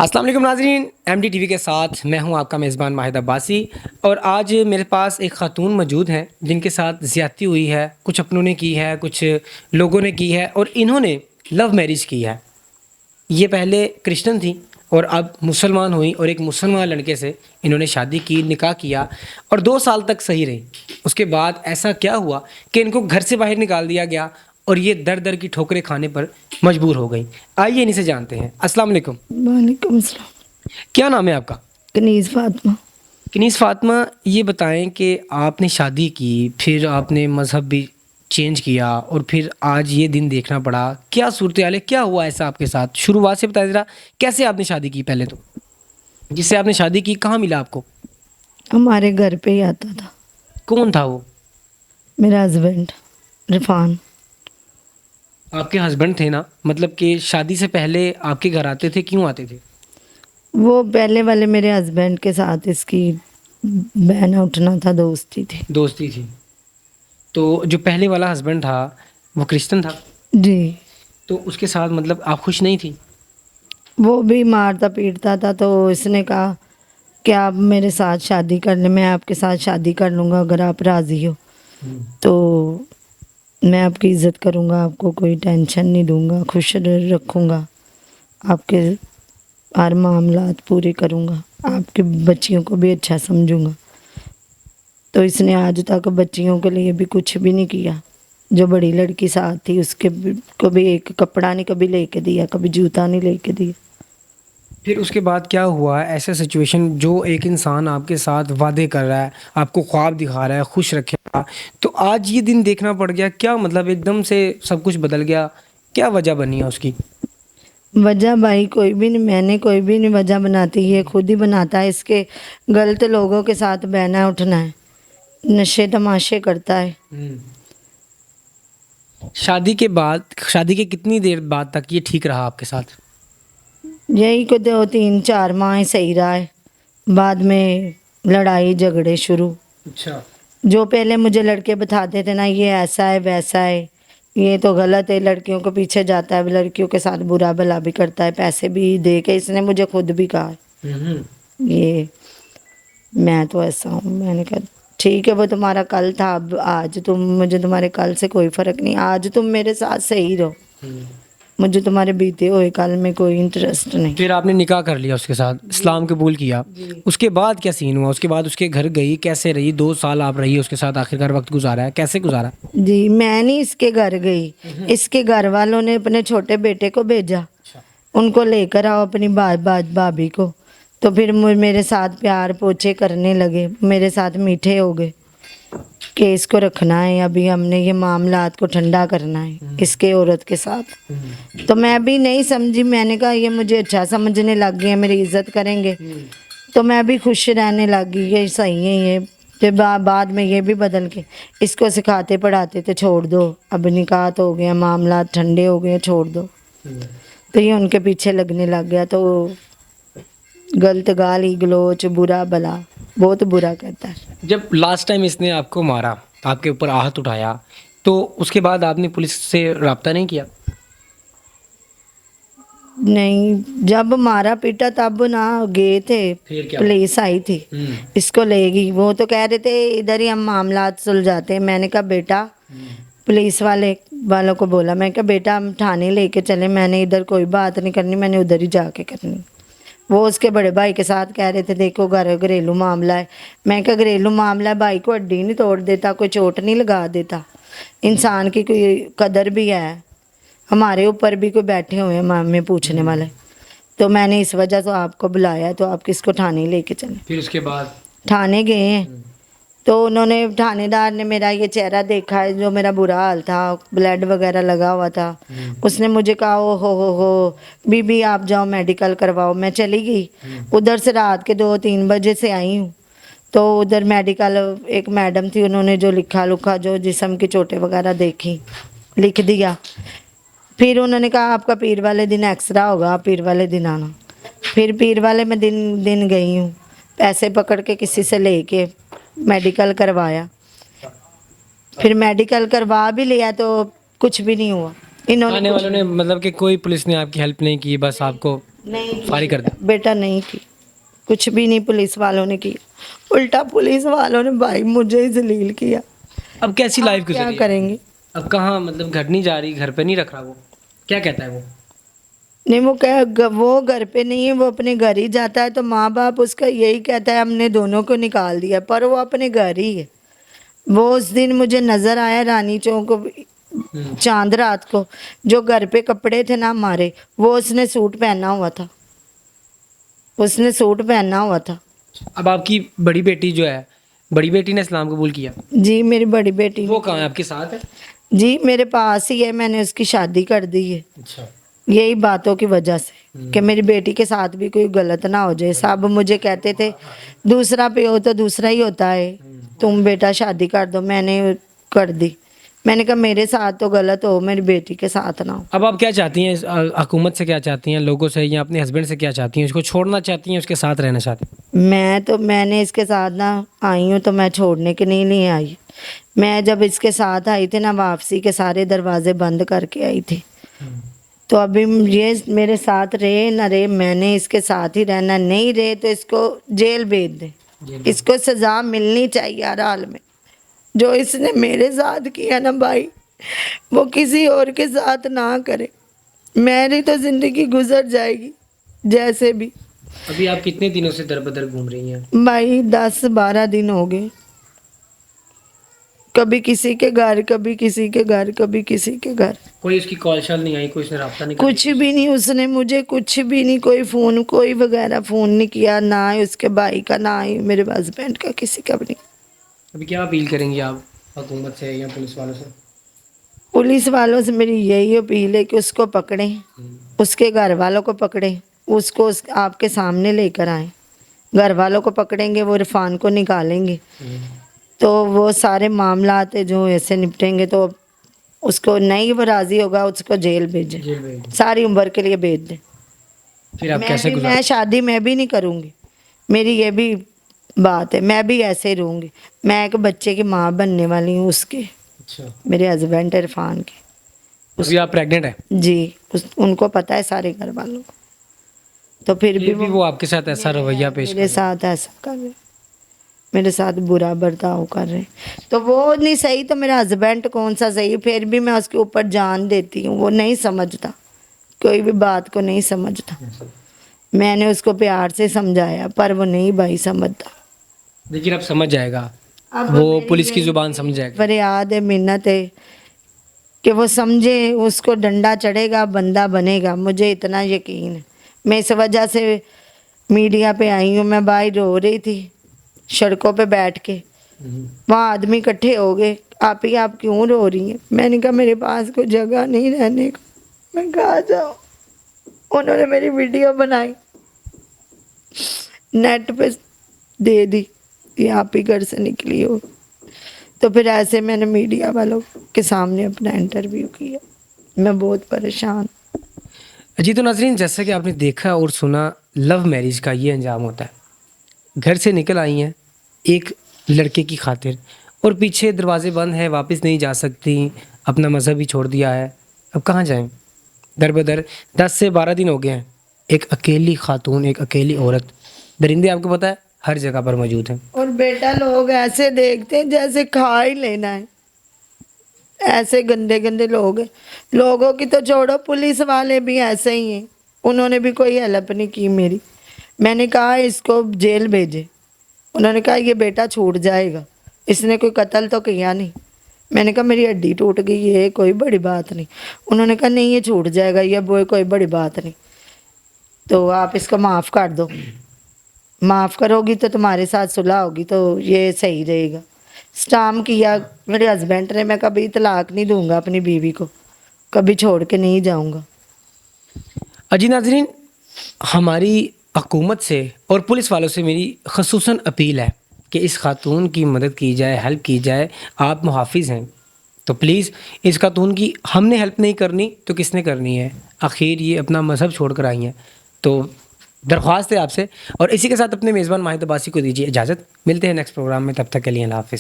अस्सलाम वालेकुम नाज़रीन, एमडी टीवी के साथ मैं हूं आपका मेज़बान माहिद अब्बासी। और आज मेरे पास एक ख़ातून मौजूद हैं जिनके साथ ज़्यादती हुई है, कुछ अपनों ने की है, कुछ लोगों ने की है और इन्होंने लव मैरिज की है। ये पहले क्रिश्चियन थी और अब मुसलमान हुई और एक मुसलमान लड़के से इन्होंने शादी की, निकाह किया और 2 साल तक सही रही। उसके बाद ऐसा क्या हुआ कि इनको घर से बाहर निकाल दिया गया और ये दर दर की ठोकरें खाने पर मजबूर हो गई। आइए इन्हीं से जानते हैं। अस्सलाम वालेकुम। वालेकुम सलाम। क्या नाम है आपका? कनीज़ फातिमा। कनीज़ फातिमा, ये बताएं कि आपने शादी की, फिर आपने मज़हब भी चेंज किया और फिर आज ये दिन देखना पड़ा। क्या सूरत हाल है, क्या हुआ ऐसा आपके साथ? शुरुआत से बताइए ज़रा, कैसे आपने शादी की? पहले तो जिससे आपने शादी की कहाँ मिला आपको? हमारे घर पे ही आता था कौन था वो? मेरा हस्बैंड रिफान। आपके हस्बैंड थे ना, मतलब कि शादी से पहले आपके घर आते थे, क्यों आते थे? वो पहले वाले मेरे हस्बैंड के साथ इसकी बहना उठना था, दोस्ती थी। दोस्ती थी। तो जो पहले वाला हस्बैंड था वो क्रिश्चियन था, जी। तो उसके साथ मतलब आप खुश नहीं थी? वो भी मारता पीटता था, तो इसने कहा कि आप मेरे साथ शादी कर लें, मैं आपके साथ शादी कर लूँगा अगर आप राज़ी हो तो मैं आपकी इज़्ज़त करूँगा, आपको कोई टेंशन नहीं दूँगा, खुश रखूँगा, आपके हर मामलात पूरे करूँगा, आपके बच्चियों को भी अच्छा समझूँगा। तो इसने आज तक बच्चियों के लिए भी कुछ भी नहीं किया। जो बड़ी लड़की साथ थी उसके को भी एक कपड़ा नहीं कभी लेके दिया, कभी जूता नहीं लेके दिया। फिर उसके बाद क्या हुआ? ऐसा सिचुएशन, जो एक इंसान आपके साथ वादे कर रहा है, आपको ख्वाब दिखा रहा है, खुश रखेगा, तो आज ये दिन देखना पड़ गया। क्या मतलब एकदम से सब कुछ बदल गया? क्या वजह बनी है उसकी? वजह भाई कोई भी नहीं, मैंने कोई भी नहीं वजह बनाती, ये खुद ही बनाता है। इसके गलत लोगों के साथ बहना उठना है, नशे तमाशे करता है। शादी के बाद, शादी के कितनी देर बाद तक ये ठीक रहा आपके साथ? यही को 2 3 4 माह ही सही रहा है, बाद में लड़ाई झगड़े शुरू। अच्छा। जो पहले मुझे लड़के बताते थे ना, ये ऐसा है वैसा है, ये तो गलत है, लड़कियों के पीछे जाता है, लड़कियों के साथ बुरा भला भी करता है, पैसे भी दे के इसने मुझे खुद भी कहा ये मैं तो ऐसा हूँ। मैंने कहा ठीक है, वो तुम्हारा कल था, अब आज तुम, मुझे तुम्हारे कल से कोई फ़र्क नहीं, आज तुम मेरे साथ सही रहो, मुझे तुम्हारे बीते हुए कल में कोई इंटरेस्ट नहीं। फिर आपने निकाह कर लिया उसके साथ, इस्लाम कबूल किया। उसके बाद क्या सीन हुआ? उसके बाद उसके घर गई, कैसे रही? 2 साल आप रही उसके साथ, आखिरकार वक्त गुजारा है, कैसे गुजारा? जी, मैं नहीं इसके घर गई, इसके घर वालों ने अपने छोटे बेटे को भेजा, उनको लेकर आओ अपनी भाभी को। तो फिर मेरे साथ प्यार पोछे करने लगे, मेरे साथ मीठे हो गए कि इसको रखना है, अभी हमने ये मामलात को ठंडा करना है इसके औरत के साथ। तो मैं भी नहीं समझी, मैंने कहा ये मुझे अच्छा समझने लग गए, मेरी इज्जत करेंगे, तो मैं भी खुश रहने लग गई, ये सही है ये। फिर बाद में ये भी बदल के इसको सिखाते पढ़ाते थे छोड़ दो, अब निकाह तो हो गया, मामला ठंडे हो गए, छोड़ दो। तो ये उनके पीछे लगने लग गया, तो गलत गाली गलोच बुरा भला बहुत बुरा कहता है। जब लास्ट टाइम इसने आपको मारा, आपके ऊपर आहत उठाया, तो उसके बाद आपने पुलिस से रब्ता नहीं किया? नहीं, जब मारा पीटा तब ना गए थे, फिर क्या? पुलिस आई थी, इसको ले गई। वो तो कह रहे थे इधर ही हम मामलात सुलझाते हैं। मैंने कहा बेटा, पुलिस वालों को बोला, मैं कहा बेटा हम थाने लेके चले, मैंने इधर कोई बात नहीं करनी, मैंने उधर ही जाके करनी। वो उसके बड़े भाई के साथ कह रहे थे देखो घरेलू मामला है। मैं कहा घरेलू मामला है, भाई को हड्डी नहीं तोड़ देता, कोई चोट नहीं लगा देता, इंसान की कोई कदर भी है, हमारे ऊपर भी कोई बैठे हुए हैं मामले पूछने वाले। तो मैंने इस वजह से आपको बुलाया, तो आप किसको थाने लेके चले। फिर उसके बाद थाने गए हैं, तो उन्होंने, थानेदार ने मेरा ये चेहरा देखा है, जो मेरा बुरा हाल था, ब्लड वगैरह लगा हुआ था। उसने मुझे कहा ओ हो बीबी आप जाओ मेडिकल करवाओ। मैं चली गई उधर से, रात के 2 3 बजे से आई हूँ। तो उधर मेडिकल एक मैडम थी, उन्होंने जो लिखा लुखा, जो जिस्म की चोटें वगैरह देखी, लिख दिया। फिर उन्होंने कहा आपका पीर वाले दिन एक्सरा होगा, आप पीर वाले दिन आना। फिर पीर वाले में दिन गई हूँ, पैसे पकड़ के किसी से लेके मेडिकल करवाया। फिर मेडिकल करवा भी लिया तो कुछ भी नहीं हुआ। आने वालों ने, मतलब कि कोई पुलिस ने आपकी हेल्प नहीं की, बस आपको नहीं फारिग कर दिया? बेटा नहीं की, कुछ भी नहीं पुलिस वालों ने किया, उल्टा पुलिस वालों ने भाई मुझे ही जलील किया। अब कैसी लाइफ गुजर क्या रही है? करेंगे? अब कहाँ, मतलब घर नहीं जा रही, घर पे नहीं रख रहा वो, क्या कहता है वो? नहीं वो घर पे नहीं है, वो अपने घर ही जाता है, तो माँ बाप उसका यही कहता है हमने दोनों को निकाल दिया, पर वो अपने घर ही है। वो उस दिन मुझे नजर आया रानी चौक चांद रात को, जो घर पे कपड़े थे ना हमारे, वो उसने सूट पहना हुआ था, उसने सूट पहना हुआ था। अब आपकी बड़ी बेटी जो है, बड़ी बेटी ने इस्लाम कबूल किया, जी मेरी बड़ी बेटी वो कहाँ है, आपके साथ है? जी मेरे पास ही है, मैंने उसकी शादी कर दी है अच्छा। यही बातों की वजह से कि मेरी बेटी के साथ भी कोई गलत ना हो जाए। सब मुझे कहते थे दूसरा पे हो तो दूसरा ही होता है, तुम बेटा शादी कर दो, मैंने कर दी। मैंने कहा मेरे साथ तो गलत हो, मेरी बेटी के साथ ना हो। अब आप क्या चाहती हैं, हुकूमत से क्या चाहती हैं, लोगों से, या अपने हस्बैंड से क्या चाहती हैं? उसको छोड़ना चाहती हैं, उसके साथ रहना चाहती हैं? मैंने इसके साथ ना आई हूँ, तो मैं छोड़ने के नहीं आई। मैं जब इसके साथ आई थी ना, वापसी के सारे दरवाजे बंद करके आई थी। तो अभी ये मेरे साथ रहे ना रहे, मैंने इसके साथ ही रहना, नहीं रहे तो इसको जेल भेज दे, इसको सज़ा मिलनी चाहिए हर हाल में। जो इसने मेरे साथ किया ना भाई, वो किसी और के साथ ना करे, मेरी तो ज़िंदगी गुजर जाएगी जैसे भी। अभी आप कितने दिनों से दर बदर घूम रही हैं? भाई 10-12 दिन हो गए, कभी किसी के घर, कभी किसी के घर, कभी किसी के घर। कोई उसकी कॉल शाल नहीं आई, कोई उसने रब्ता नहीं करा? कुछ भी नहीं, उसने मुझे कुछ भी नहीं, कोई फ़ोन कोई वगैरह फ़ोन नहीं किया, ना ही उसके भाई का, ना ही मेरे हस्बैंड का, किसी का भी नहीं। अभी क्या अपील करेंगी आप हुकूमत से या पुलिस वालों से? पुलिस वालों से मेरी यही अपील है कि उसको पकड़ें, उसके घर वालों को पकड़ें, उसको आपके सामने लेकर आएं। घर वालों को पकड़ेंगे, वो इरफान को निकालेंगे, तो वो सारे मामलात जो ऐसे निपटेंगे, तो उसको नहीं वो राज़ी होगा, उसको जेल भेजें, जेल भेज दो। सारी उम्र के लिए भेज दें। फिर आप कैसे गुजार? मैं शादी मैं भी नहीं करूँगी, मेरी ये भी बात है, मैं भी ऐसे ही रहूँगी। मैं एक बच्चे की माँ बनने वाली हूँ उसके, अच्छा। मेरे हस्बैंड इरफान के। अभी आप प्रेग्नेंट हैं? जी उनको पता है सारे घर वालों को, तो फिर भी वो आपके साथ ऐसा रवैया पेश मेरे साथ ऐसा कर रहे, मेरे साथ बुरा बर्ताव कर रहे। तो वो नहीं सही तो मेरा हस्बैंड कौन सा सही? फिर भी मैं उसके ऊपर जान देती हूँ, वो नहीं समझता, कोई भी बात को नहीं समझता। मैंने उसको प्यार से समझाया, पर वो नहीं भाई समझता। लेकिन अब समझ जाएगा, अब वो मेरी पुलिस की यही ज़ुबान समझ जाएगा। फरियाद है, मिन्नत है कि वो समझे, उसको डंडा चढ़ेगा, बंदा बनेगा, मुझे इतना यकीन है। मैं इस वजह से मीडिया पे आई हूँ। मैं भाई रो रही थी सड़कों पे बैठ के, वहाँ आदमी इकट्ठे हो गए, आप क्यों रो रही हैं? मैंने कहा मेरे पास कोई जगह नहीं रहने को, मैं कहा जाऊँ। उन्होंने मेरी वीडियो बनाई, नेट पे दे दी, ये आप ही घर से निकली हो। तो फिर ऐसे मैंने मीडिया वालों के सामने अपना इंटरव्यू किया। मैं बहुत परेशान। जी तो नाज़रीन, जैसा कि आपने देखा और सुना, लव मैरिज का ये अंजाम होता है। घर से निकल आई हैं एक लड़के की खातिर, और पीछे दरवाजे बंद हैं, वापस नहीं जा सकती, अपना मज़हब ही छोड़ दिया है, अब कहाँ जाएं? दर बदर 10 से 12 दिन हो गए हैं। एक अकेली खातून, एक अकेली औरत, दरिंदे आपको पता है हर जगह पर मौजूद हैं। और बेटा लोग ऐसे देखते हैं जैसे खा ही लेना है, ऐसे गंदे गंदे लोग हैं। लोगों की तो छोड़ो, पुलिस वाले भी ऐसे ही हैं, उन्होंने भी कोई हेल्प नहीं की मेरी। मैंने कहा इसको जेल भेजे, उन्होंने कहा ये बेटा छूट जाएगा, इसने कोई कत्ल तो किया नहीं। मैंने कहा मेरी हड्डी टूट गई है, कोई बड़ी बात नहीं। उन्होंने कहा नहीं ये छूट जाएगा, ये वो कोई बड़ी बात नहीं, तो आप इसको माफ़ कर दो, माफ़ करोगी तो तुम्हारे साथ सुलह होगी, तो ये सही रहेगा। स्टाम किया मेरे हस्बैंड ने, मैं कभी तलाक नहीं दूंगा अपनी बीवी को, कभी छोड़ के नहीं जाऊंगा। अजी नाज़रीन, हमारी हुकूमत से और पुलिस वालों से मेरी ख़ुसूसन अपील है कि इस खातून की मदद की जाए, हेल्प की जाए। आप मुहाफ़िज़ हैं तो प्लीज़ इस खातून की हमने हेल्प नहीं करनी तो किसने करनी है? आखिर ये अपना मज़हब छोड़ कर आई हैं, तो दरख्वास्त है आपसे। और इसी के साथ अपने मेज़बान माहिद अब्बासी को दीजिए इजाज़त। मिलते हैं नेक्स्ट प्रोग्राम में, तब तक के लिए अल्लाह हाफ़िज़।